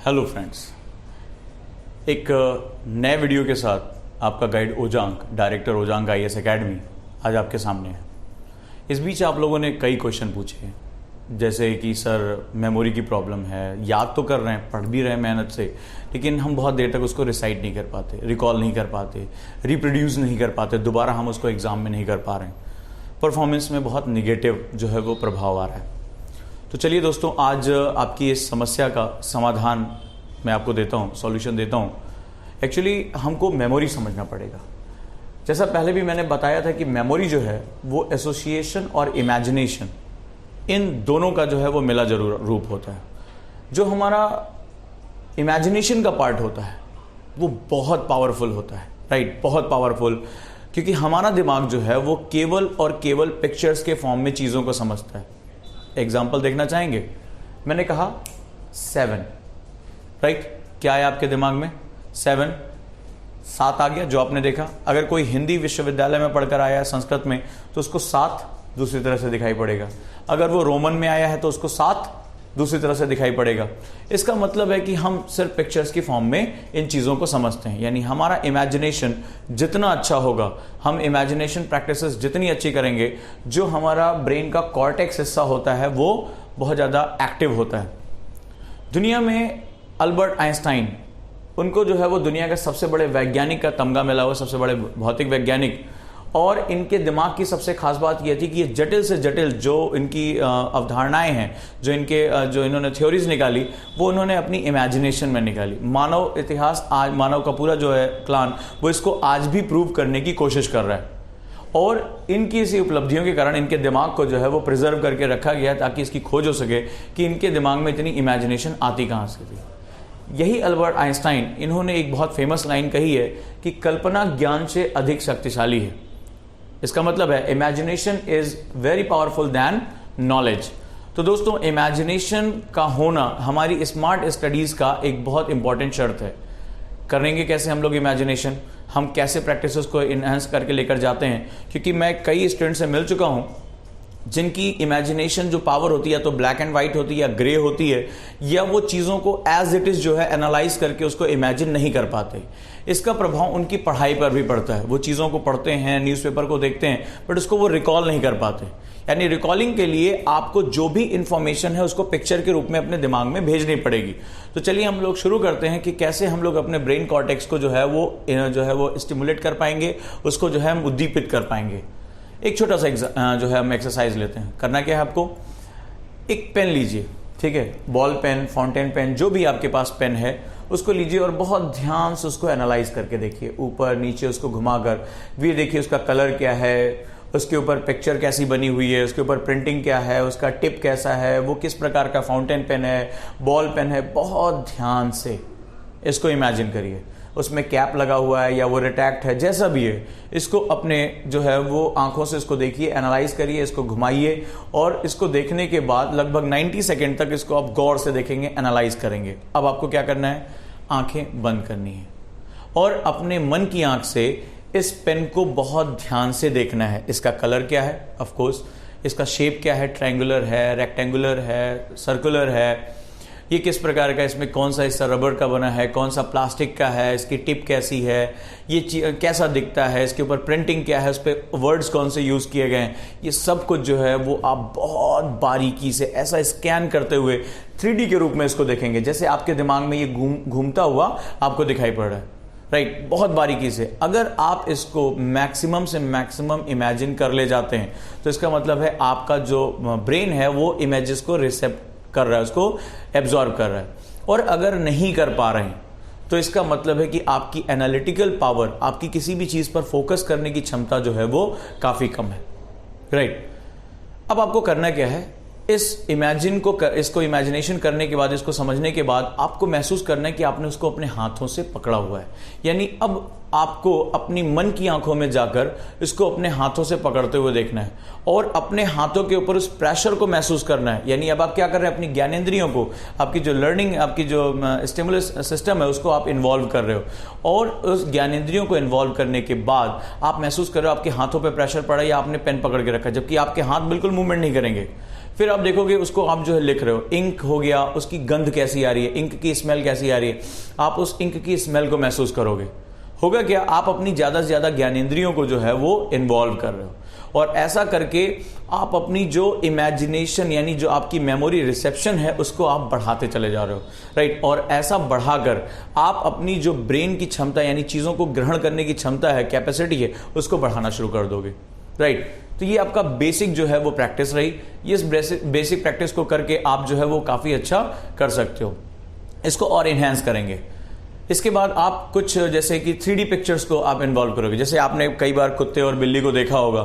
Hello friends, एक नए video के साथ आपका गाइड ओजांग, डायरेक्टर ओजांग IAS एकेडमी आज आपके सामने है। इस बीच आप लोगों ने कई क्वेश्चन पूछे हैं, जैसे कि सर मेमोरी की प्रॉब्लम है, याद तो कर रहे हैं, पढ़ भी रहे हैं मेहनत से, लेकिन हम बहुत देर तक उसको रिसाइट नहीं कर पाते, रिकॉल नहीं कर पाते, रिप्रोड्यूस नहीं कर पाते, दोबारा हम उसको एग्ज़ाम में नहीं कर पा रहे हैं। परफॉर्मेंस में बहुत निगेटिव जो है वो प्रभाव आ रहा है। तो चलिए दोस्तों, आज आपकी इस समस्या का समाधान मैं आपको देता हूँ, सॉल्यूशन देता हूँ। एक्चुअली हमको मेमोरी समझना पड़ेगा। जैसा पहले भी मैंने बताया था कि मेमोरी जो है वो एसोसिएशन और इमेजिनेशन, इन दोनों का जो है वो मिला जरूर रूप होता है। जो हमारा इमेजिनेशन का पार्ट होता है वो बहुत पावरफुल होता है, राइट, बहुत पावरफुल, क्योंकि हमारा दिमाग जो है वो केवल और केवल पिक्चर्स के फॉर्म में चीज़ों को समझता है। एग्जाम्पल देखना चाहेंगे? मैंने कहा 7, राइट, क्या है आपके दिमाग में? 7 आ गया जो आपने देखा। अगर कोई हिंदी विश्वविद्यालय में पढ़कर आया है संस्कृत में तो उसको 7 दूसरी तरह से दिखाई पड़ेगा। अगर वो रोमन में आया है तो उसको 7 दूसरी तरह से दिखाई पड़ेगा। इसका मतलब है कि हम सिर्फ पिक्चर्स की फॉर्म में इन चीज़ों को समझते हैं। यानी हमारा इमेजिनेशन जितना अच्छा होगा, हम इमेजिनेशन प्रैक्टिसेस जितनी अच्छी करेंगे, जो हमारा ब्रेन का कॉर्टेक्स हिस्सा होता है वो बहुत ज़्यादा एक्टिव होता है। दुनिया में अल्बर्ट आइंस्टाइन, उनको जो है वो दुनिया के सबसे बड़े वैज्ञानिक का तमगा मिला हुआ, सबसे बड़े भौतिक वैज्ञानिक। और इनके दिमाग की सबसे खास बात यह थी कि ये जटिल से जटिल जो इनकी अवधारणाएं हैं, जो इन्होंने थ्योरीज निकाली, वो उन्होंने अपनी इमेजिनेशन में निकाली। मानव इतिहास, आज मानव का पूरा जो है क्लान, वो इसको आज भी प्रूव करने की कोशिश कर रहा है। और इनकी इसी उपलब्धियों के कारण इनके दिमाग को जो है वो प्रिजर्व करके रखा गया ताकि इसकी खोज हो सके कि इनके दिमाग में इतनी इमेजिनेशन आती कहाँ से थी। यही अल्बर्ट आइंस्टाइन, इन्होंने एक बहुत फेमस लाइन कही है कि कल्पना ज्ञान से अधिक शक्तिशाली है। इसका मतलब है imagination is very powerful then knowledge. तो दोस्तों, इमेजिनेशन का होना हमारी स्मार्ट स्टडीज का एक बहुत इंपॉर्टेंट शर्त है। करेंगे कैसे हम लोग इमेजिनेशन? हम कैसे प्रैक्टिसेस को इनहेंस करके लेकर जाते हैं? क्योंकि मैं कई स्टूडेंट से मिल चुका हूं जिनकी इमेजिनेशन जो पावर होती है तो ब्लैक एंड वाइट होती है या ग्रे होती है, या वो चीज़ों को एज इट इज़ जो है एनालाइज करके उसको इमेजिन नहीं कर पाते। इसका प्रभाव उनकी पढ़ाई पर भी पड़ता है। वो चीज़ों को पढ़ते हैं, न्यूज़पेपर को देखते हैं, बट उसको वो रिकॉल नहीं कर पाते। यानी रिकॉलिंग के लिए आपको जो भी इंफॉर्मेशन है उसको पिक्चर के रूप में अपने दिमाग में भेजनी पड़ेगी। तो चलिए हम लोग शुरू करते हैं कि कैसे हम लोग अपने ब्रेन कॉर्टेक्स को जो है वो स्टिमुलेट कर पाएंगे, उसको जो है हम उद्दीपित कर पाएंगे। एक छोटा सा जो है हम एक्सरसाइज लेते हैं। करना क्या है आपको? एक पेन लीजिए, ठीक है, बॉल पेन, फाउंटेन पेन, जो भी आपके पास पेन है उसको लीजिए और बहुत ध्यान से उसको एनालाइज करके देखिए, ऊपर नीचे उसको घुमाकर भी देखिए उसका कलर क्या है, उसके ऊपर पिक्चर कैसी बनी हुई है, उसके ऊपर प्रिंटिंग क्या है, उसका टिप कैसा है, वो किस प्रकार का फाउंटेन पेन है, बॉल पेन है। बहुत ध्यान से इसको इमेजिन करिए। उसमें कैप लगा हुआ है या वो रिटैक्ट है, जैसा भी है, इसको अपने जो है वो आंखों से इसको देखिए, एनालाइज करिए, इसको घुमाइए और इसको देखने के बाद लगभग 90 सेकेंड तक इसको आप गौर से देखेंगे, एनालाइज करेंगे। अब आपको क्या करना है? आंखें बंद करनी है और अपने मन की आंख से इस पेन को बहुत ध्यान से देखना है। इसका कलर क्या है, ऑफ कोर्स, इसका शेप क्या है, ट्रायंगुलर है, रेक्टेंगुलर है, सर्कुलर है, ये किस प्रकार का, इसमें कौन सा हिस्सा रबर का बना है, कौन सा प्लास्टिक का है, इसकी टिप कैसी है, ये कैसा दिखता है, इसके ऊपर प्रिंटिंग क्या है, उस पर वर्ड्स कौन से यूज़ किए गए हैं, ये सब कुछ जो है वो आप बहुत बारीकी से ऐसा स्कैन करते हुए 3D के रूप में इसको देखेंगे, जैसे आपके दिमाग में ये घूमता हुआ आपको दिखाई पड़ रहा है, राइट, बहुत बारीकी से। अगर आप इसको मैक्सिमम से मैक्सिमम इमेजिन कर ले जाते हैं तो इसका मतलब है आपका जो ब्रेन है वो इमेजेस को रिसेप्ट कर रहा है, उसको एब्जॉर्ब कर रहा है। और अगर नहीं कर पा रहे हैं तो इसका मतलब है कि आपकी एनालिटिकल पावर, आपकी किसी भी चीज पर फोकस करने की क्षमता जो है वो काफी कम है, राइट। अब आपको करना क्या है? इसको इमेजिनेशन करने के बाद, इसको समझने के बाद आपको महसूस करना है कि आपने उसको अपने हाथों से पकड़ा हुआ है। यानी अब आपको अपनी मन की आंखों में जाकर इसको अपने हाथों से पकड़ते हुए देखना है और अपने हाथों के ऊपर उस प्रेशर को महसूस करना है। यानी अब आप क्या कर रहे हैं? अपनी ज्ञानेंद्रियों को, आपकी जो लर्निंग, आपकी जो स्टिमुलस सिस्टम है, उसको आप इन्वॉल्व कर रहे हो और उस ज्ञानेंद्रियों को इन्वॉल्व करने के बाद आप महसूस कर रहे हो आपके हाथों पर प्रेशर पड़ा या आपने पेन पकड़ के रखा, जबकि आपके हाथ बिल्कुल मूवमेंट नहीं करेंगे। फिर आप देखोगे उसको आप जो है लिख रहे हो, इंक हो गया, उसकी गंध कैसी आ रही है, इंक की स्मेल कैसी आ रही है, आप उस इंक की स्मेल को महसूस करोगे। होगा क्या, आप अपनी ज्यादा से ज्यादा ज्ञानेंद्रियों को जो है वो इन्वॉल्व कर रहे हो, और ऐसा करके आप अपनी जो इमेजिनेशन यानी जो आपकी मेमोरी रिसेप्शन है उसको आप बढ़ाते चले जा रहे हो, राइट। और ऐसा बढ़ाकर आप अपनी जो ब्रेन की क्षमता यानी चीजों को ग्रहण करने की क्षमता है, कैपेसिटी है, उसको बढ़ाना शुरू कर दोगे, राइट। तो ये आपका बेसिक जो है वो प्रैक्टिस रही। ये इस बेसिक प्रैक्टिस को करके आप जो है वो काफी अच्छा कर सकते हो। इसको और इन्हेंस करेंगे। इसके बाद आप कुछ जैसे कि 3D पिक्चर्स को आप इन्वॉल्व करोगे। जैसे आपने कई बार कुत्ते और बिल्ली को देखा होगा,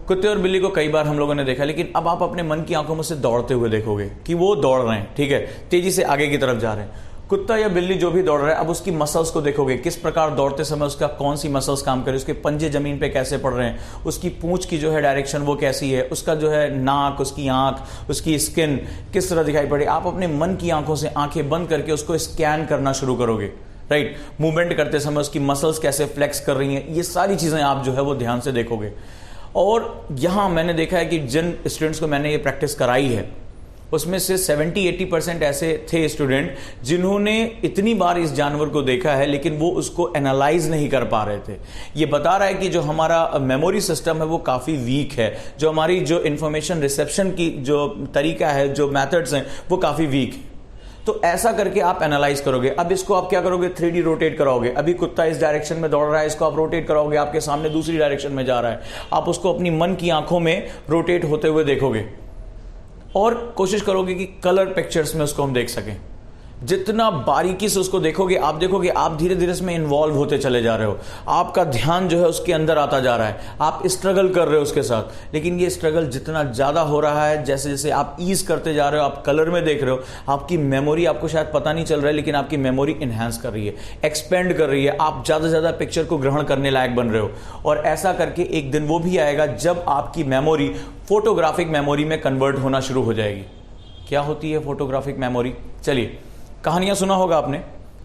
कुत्ते और बिल्ली को कई बार हम लोगों ने देखा, लेकिन अब आप अपने मन की आंखों में से दौड़ते हुए देखोगे कि वो दौड़ रहे हैं, ठीक है, तेजी से आगे की तरफ जा रहे हैं। कुत्ता या बिल्ली जो भी दौड़ रहा है, अब उसकी मसल्स को देखोगे, किस प्रकार दौड़ते समय उसका कौन सी मसल्स काम करे, उसके पंजे जमीन पे कैसे पड़ रहे हैं, उसकी पूंछ की जो है डायरेक्शन वो कैसी है, उसका जो है नाक, उसकी आंख, उसकी स्किन किस तरह दिखाई पड़े। आप अपने मन की आंखों से आंखें बंद करके उसको स्कैन करना शुरू करोगे, राइट। मूवमेंट करते समय उसकी मसल्स कैसे फ्लेक्स कर रही हैं, ये सारी चीजें आप जो है वो ध्यान से देखोगे। और यहां मैंने देखा है कि जिन स्टूडेंट्स को मैंने ये प्रैक्टिस कराई है उसमें से 70-80% ऐसे थे स्टूडेंट जिन्होंने इतनी बार इस जानवर को देखा है लेकिन वो उसको एनालाइज नहीं कर पा रहे थे। ये बता रहा है कि जो हमारा मेमोरी सिस्टम है वो काफी वीक है, जो हमारी जो इंफॉर्मेशन रिसेप्शन की जो तरीका है, जो मेथड्स हैं, वो काफी वीक है। तो ऐसा करके आप एनालाइज करोगे। अब इसको आप क्या करोगे, 3D रोटेट कराओगे। अभी कुत्ता इस डायरेक्शन में दौड़ रहा है, इसको आप रोटेट कराओगे, आपके सामने दूसरी डायरेक्शन में जा रहा है, आप उसको अपनी मन की आंखों में रोटेट होते हुए देखोगे और कोशिश करोगे कि कलर पिक्चर्स में उसको हम देख सकें। जितना बारीकी से उसको देखोगे आप धीरे धीरे इसमें इन्वॉल्व होते चले जा रहे हो, आपका ध्यान जो है उसके अंदर आता जा रहा है, आप स्ट्रगल कर रहे हो उसके साथ। लेकिन ये स्ट्रगल जितना ज्यादा हो रहा है, जैसे जैसे आप ईज करते जा रहे हो, आप कलर में देख रहे हो, आपकी मेमोरी, आपको शायद पता नहीं चल रहा है लेकिन आपकी मेमोरी इन्हांस कर रही है, एक्सपेंड कर रही है, आप ज्यादा से ज्यादा पिक्चर को ग्रहण करने लायक बन रहे हो। और ऐसा करके एक दिन वो भी आएगा जब आपकी मेमोरी फोटोग्राफिक मेमोरी में कन्वर्ट होना शुरू हो जाएगी। क्या होती है फोटोग्राफिक मेमोरी? चलिए, कहानियां सुना होगा आपने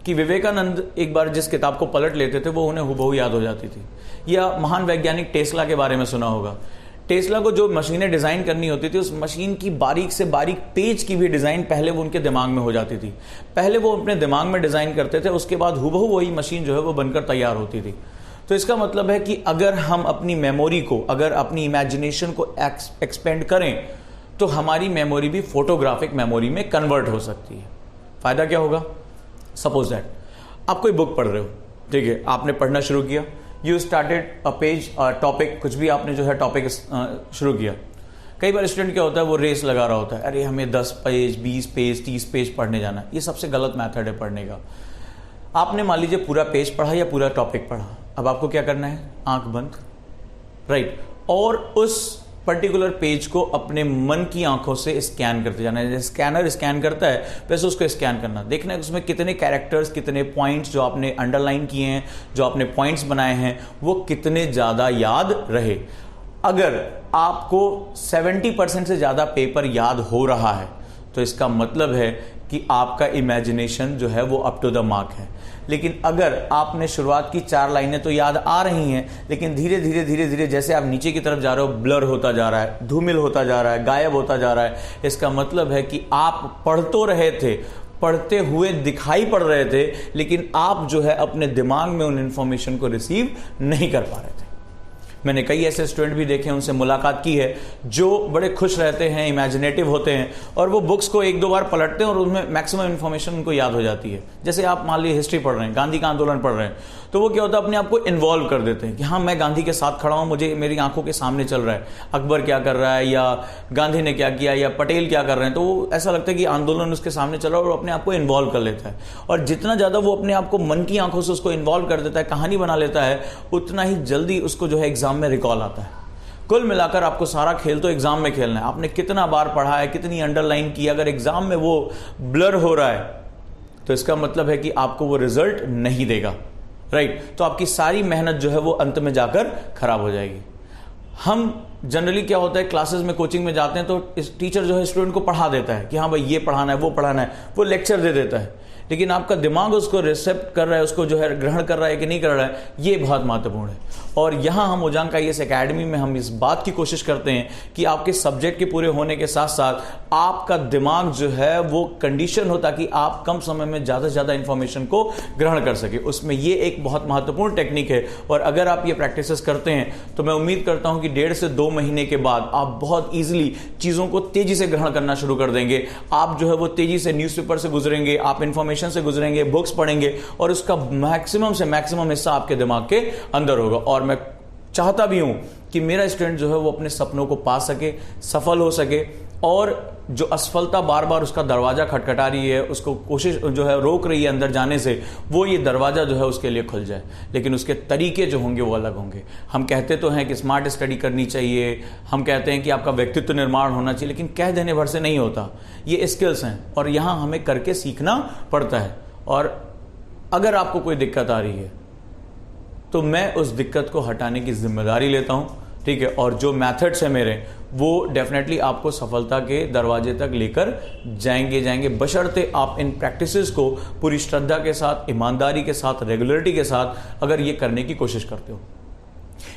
कि विवेकानंद एक बार जिस किताब को पलट लेते थे वो उन्हें हुबहू याद हो जाती थी। या महान वैज्ञानिक टेस्ला के बारे में सुना होगा। टेस्ला को जो मशीनें डिजाइन करनी होती थी, उस मशीन की बारीक से बारीक पेज की भी डिजाइन पहले वो उनके दिमाग में हो जाती थी। पहले वो अपने दिमाग में डिजाइन करते थे, उसके बाद हुबहू वही मशीन जो है वो बनकर तैयार होती थी। तो इसका मतलब है कि अगर हम अपनी मेमोरी को, अगर अपनी इमेजिनेशन को एक्सपेंड करें तो हमारी मेमोरी भी फोटोग्राफिक मेमोरी में कन्वर्ट हो सकती है। फायदा क्या होगा? सपोज दैट आप कोई बुक पढ़ रहे हो, ठीक है, आपने पढ़ना शुरू किया, you started a page, topic, कुछ भी आपने जो है टॉपिक शुरू किया। कई बार स्टूडेंट क्या होता है, वो रेस लगा रहा होता है, अरे हमें 10 पेज, 20 पेज, 30 पेज पढ़ने जाना है। ये सबसे गलत मेथड है पढ़ने का। आपने मान लीजिए पूरा पेज पढ़ा या पूरा टॉपिक पढ़ा, अब आपको क्या करना है, आंख बंद, राइट, और उस पर्टिकुलर पेज को अपने मन की आंखों से स्कैन करते जाना है। जैसे स्कैनर स्कैन करता है वैसे उसको स्कैन करना, देखना है उसमें कितने कैरेक्टर्स, कितने पॉइंट्स जो आपने अंडरलाइन किए हैं, जो आपने पॉइंट्स बनाए हैं, वो कितने ज्यादा याद रहे। अगर आपको 70% से ज्यादा पेपर याद हो रहा है तो इसका मतलब है कि आपका इमेजिनेशन जो है वो अप टू द मार्क है। लेकिन अगर आपने शुरुआत की 4 लाइनें तो याद आ रही हैं, लेकिन धीरे धीरे जैसे आप नीचे की तरफ जा रहे हो, ब्लर होता जा रहा है, धूमिल होता जा रहा है, गायब होता जा रहा है, इसका मतलब है कि आप पढ़ तो रहे थे, पढ़ते हुए दिखाई पड़ रहे थे, लेकिन आप जो है अपने दिमाग में उन इंफॉर्मेशन को रिसीव नहीं कर पा रहे थे। मैंने कई ऐसे स्टूडेंट भी देखे, उनसे मुलाकात की है, जो बड़े खुश रहते हैं, इमेजिनेटिव होते हैं, और वो बुक्स को 1-2 बार पलटते हैं और उनमें मैक्सिमम इन्फॉर्मेशन उनको याद हो जाती है। जैसे आप मान लीजिए हिस्ट्री पढ़ रहे हैं, गांधी का आंदोलन पढ़ रहे हैं, तो वो क्या होता है, अपने आप को इन्वॉल्व कर देते हैं कि हाँ मैं गांधी के साथ खड़ा हूं, मुझे मेरी आंखों के सामने चल रहा है अकबर क्या कर रहा है, या गांधी ने क्या किया, या पटेल क्या कर रहे हैं, तो वो ऐसा लगता है कि आंदोलन उसके सामने चल रहा है और अपने आप को इन्वॉल्व कर लेता है। और जितना ज्यादा वो अपने आप को मन की आंखों से उसको इन्वॉल्व कर देता है, कहानी बना लेता है, उतना ही जल्दी उसको जो है एग्जाम में रिकॉल आता है। कुल मिलाकर आपको सारा खेल तो एग्जाम में खेलना है। आपने कितना बार पढ़ा है, कितनी अंडरलाइन की, अगर एग्जाम में वो ब्लर हो रहा है तो इसका मतलब है कि आपको वो रिजल्ट नहीं देगा, राइट। तो आपकी सारी मेहनत जो है वो अंत में जाकर खराब हो जाएगी। हम जनरली क्या होता है, क्लासेस में, कोचिंग में जाते हैं तो टीचर जो है स्टूडेंट को पढ़ा देता है कि हाँ भाई ये पढ़ाना है, वो पढ़ाना है, वो लेक्चर दे देता है। लेकिन आपका दिमाग उसको रिसेप्ट कर रहा है, उसको जो है ग्रहण कर रहा है कि नहीं कर रहा है, ये बहुत महत्वपूर्ण है। और यहाँ हम उजांग IAS एकेडमी में हम इस बात की कोशिश करते हैं कि आपके सब्जेक्ट के पूरे होने के साथ साथ आपका दिमाग जो है वो कंडीशन हो ताकि आप कम समय में ज़्यादा से ज़्यादा इंफॉर्मेशन को ग्रहण कर सके। उसमें ये एक बहुत महत्वपूर्ण टेक्निक है और अगर आप ये प्रैक्टिसेस करते हैं तो मैं उम्मीद करता हूं कि 1.5 से 2 महीने के बाद आप बहुत ईजिली चीज़ों को तेजी से ग्रहण करना शुरू कर देंगे। आप जो है वो तेजी से न्यूज़पेपर से गुजरेंगे, आप इंफॉर्मेशन से गुजरेंगे, बुक्स पढ़ेंगे और उसका मैक्सिमम से मैक्सिमम हिस्सा आपके दिमाग के अंदर होगा। और मैं चाहता भी हूं कि मेरा स्टूडेंट जो है वो अपने सपनों को पा सके, सफल हो सके और जो असफलता बार बार उसका दरवाजा खटखटा रही है, उसको कोशिश जो है रोक रही है अंदर जाने से, वो ये दरवाजा जो है उसके लिए खुल जाए। लेकिन उसके तरीके जो होंगे वो अलग होंगे। हम कहते तो हैं कि स्मार्ट स्टडी करनी चाहिए, हम कहते हैं कि आपका व्यक्तित्व निर्माण होना चाहिए, लेकिन कह देने भर से नहीं होता। ये स्किल्स हैं और यहाँ हमें करके सीखना पड़ता है। और अगर आपको कोई दिक्कत आ रही है तो मैं उस दिक्कत को हटाने की जिम्मेदारी लेता हूं, ठीक है। और जो मेथड्स है मेरे वो डेफिनेटली आपको सफलता के दरवाजे तक लेकर जाएंगे बशर्ते आप इन प्रैक्टिसेस को पूरी श्रद्धा के साथ, ईमानदारी के साथ, रेगुलरिटी के साथ अगर ये करने की कोशिश करते हो।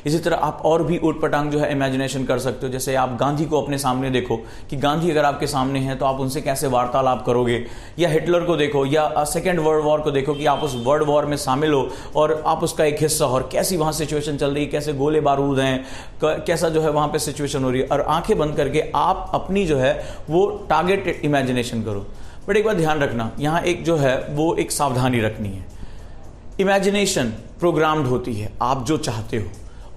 इसी तरह आप और भी ऊट पटांग जो है इमेजिनेशन कर सकते हो। जैसे आप गांधी को अपने सामने देखो कि गांधी अगर आपके सामने हैं तो आप उनसे कैसे वार्तालाप करोगे, या हिटलर को देखो या सेकेंड वर्ल्ड वॉर को देखो कि आप उस वर्ल्ड वॉर में शामिल हो और आप उसका एक हिस्सा हो और कैसी वहां सिचुएशन चल रही है, कैसे गोले बारूद हैं, कैसा जो है वहां पे सिचुएशन हो रही है, और आंखें बंद करके आप अपनी जो है वो टारगेट इमेजिनेशन करो। बट एक बात ध्यान रखना, यहाँ एक जो है वो एक सावधानी रखनी है। इमेजिनेशन प्रोग्राम्ड होती है, आप जो चाहते हो,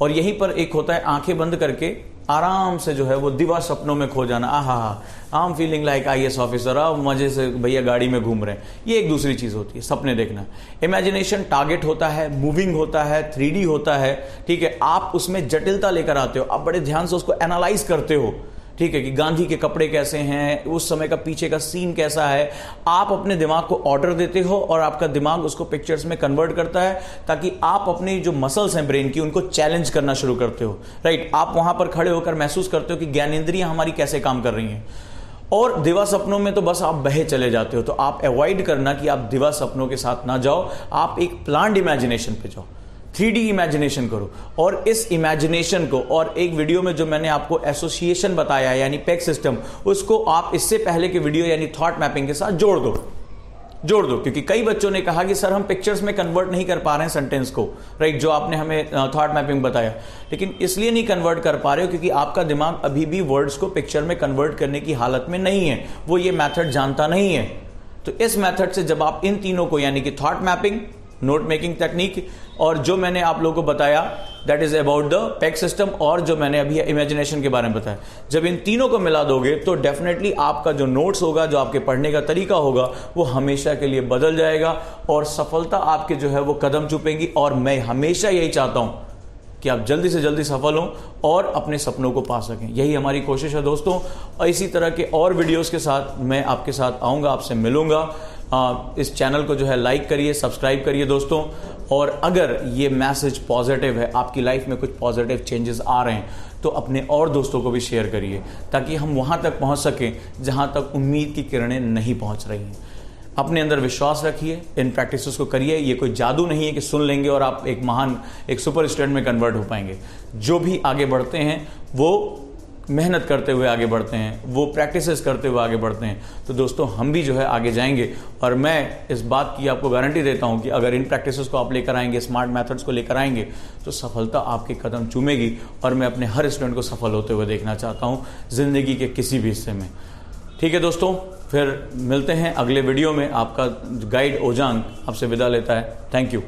और यहीं पर एक होता है आंखें बंद करके आराम से जो है वो दिवा सपनों में खो जाना। I am feeling like IAS officer, अब मजे से भैया गाड़ी में घूम रहे हैं। ये एक दूसरी चीज होती है, सपने देखना। इमेजिनेशन टारगेट होता है, मूविंग होता है, 3D होता है, ठीक है। आप उसमें जटिलता लेकर आते हो, आप बड़े ध्यान से उसको एनालाइज करते हो, ठीक है, कि गांधी के कपड़े कैसे हैं, उस समय का पीछे का सीन कैसा है। आप अपने दिमाग को ऑर्डर देते हो और आपका दिमाग उसको पिक्चर्स में कन्वर्ट करता है ताकि आप अपनी जो मसल्स हैं ब्रेन की उनको चैलेंज करना शुरू करते हो, राइट। आप वहां पर खड़े होकर महसूस करते हो कि ज्ञानेंद्रियां हमारी कैसे काम कर रही हैं। और दिवा सपनों में तो बस आप बहे चले जाते हो। तो आप अवॉइड करना कि आप दिवा सपनों के साथ ना जाओ, आप एक प्लान्ड इमेजिनेशन पे जाओ, 3D इमेजिनेशन करो। और इस इमेजिनेशन को, और एक वीडियो में जो मैंने आपको एसोसिएशन बताया यानी पेग सिस्टम, उसको आप इससे पहले के वीडियो यानी थॉट मैपिंग के साथ जोड़ दो। क्योंकि कई बच्चों ने कहा कि सर हम पिक्चर्स में कन्वर्ट नहीं कर पा रहे हैं सेंटेंस को, राइट, जो आपने हमें थॉट मैपिंग बताया। लेकिन इसलिए नहीं कन्वर्ट कर पा रहे हो क्योंकि आपका दिमाग अभी भी वर्ड्स को पिक्चर में कन्वर्ट करने की हालत में नहीं है, वो ये मैथड जानता नहीं है। तो इस मैथड से जब आप इन तीनों को यानी कि thought mapping, note making technique और जो मैंने आप लोगों को बताया that is about the peg system, और जो मैंने अभी इमेजिनेशन के बारे में बताया, जब इन तीनों को मिला दोगे तो डेफिनेटली आपका जो नोट्स होगा, जो आपके पढ़ने का तरीका होगा, वो हमेशा के लिए बदल जाएगा और सफलता आपके जो है वो कदम चूपेंगी। और मैं हमेशा यही चाहता हूं कि आप जल्दी से जल्दी सफल हों और अपने सपनों को पा सकें। यही हमारी कोशिश है दोस्तों। और इसी तरह के और वीडियोस के साथ मैं आपके साथ आऊँगा, आपसे मिलूंगा। इस चैनल को जो है लाइक करिए, सब्सक्राइब करिए दोस्तों। और अगर ये मैसेज पॉजिटिव है, आपकी लाइफ में कुछ पॉजिटिव चेंजेस आ रहे हैं, तो अपने और दोस्तों को भी शेयर करिए ताकि हम वहाँ तक पहुँच सकें जहाँ तक उम्मीद की किरणें नहीं पहुँच रही हैं। अपने अंदर विश्वास रखिए, इन प्रैक्टिसेस को करिए। ये कोई जादू नहीं है कि सुन लेंगे और आप एक महान, एक सुपर स्टूडेंट में कन्वर्ट हो पाएंगे। जो भी आगे बढ़ते हैं वो मेहनत करते हुए आगे बढ़ते हैं, वो प्रैक्टिसेस करते हुए आगे बढ़ते हैं। तो दोस्तों हम भी जो है आगे जाएंगे और मैं इस बात की आपको गारंटी देता हूं कि अगर इन प्रैक्टिसेस को आप लेकर आएंगे, स्मार्ट मेथड्स को लेकर आएंगे, तो सफलता आपके कदम चूमेगी। और मैं अपने हर स्टूडेंट को सफल होते हुए देखना चाहता हूं जिंदगी के किसी भी हिस्से में। ठीक है दोस्तों, फिर मिलते हैं अगले वीडियो में। आपका गाइड ओजांग आपसे विदा लेता है। Thank you.